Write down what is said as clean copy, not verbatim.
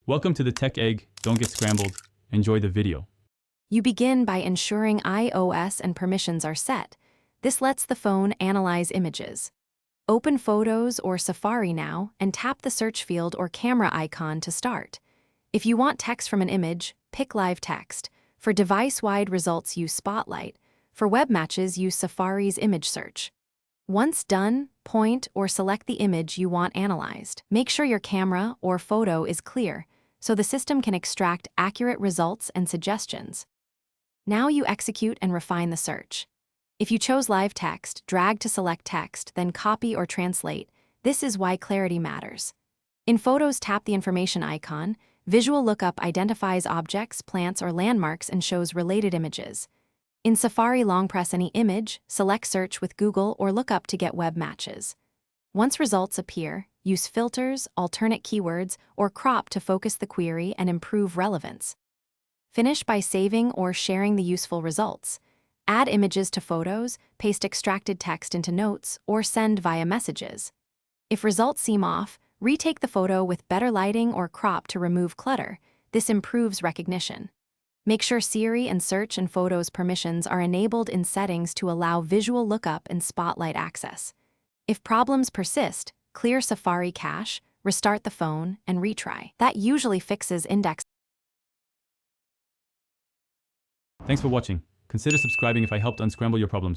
Welcome to the Tech Egg. Don't get scrambled. Enjoy the video. You begin by ensuring iOS and permissions are set. This lets the phone analyze images. Open Photos or Safari now and tap the search field or camera icon to start. If you want text from an image, pick Live Text. For device-wide results, use Spotlight. For web matches, use Safari's image search. Once done, point or select the image you want analyzed. Make sure your camera or photo is clear, so the system can extract accurate results and suggestions. Now you execute and refine the search. If you chose Live Text, drag to select text, then copy or translate. This is why clarity matters. In Photos, tap the information icon. Visual Lookup identifies objects, plants, or landmarks and shows related images. In Safari, long press any image, select Search with Google or Lookup to get web matches. Once results appear, use filters, alternate keywords, or crop to focus the query and improve relevance. Finish by saving or sharing the useful results. Add images to photos, paste extracted text into notes, or send via messages. If results seem off, retake the photo with better lighting or crop to remove clutter. This improves recognition. Make sure Siri and Search and Photos permissions are enabled in settings to allow Visual Lookup and Spotlight access. If problems persist, clear Safari cache, restart the phone, and retry. That usually fixes index. Thanks for watching. Consider subscribing if I helped unscramble your problems.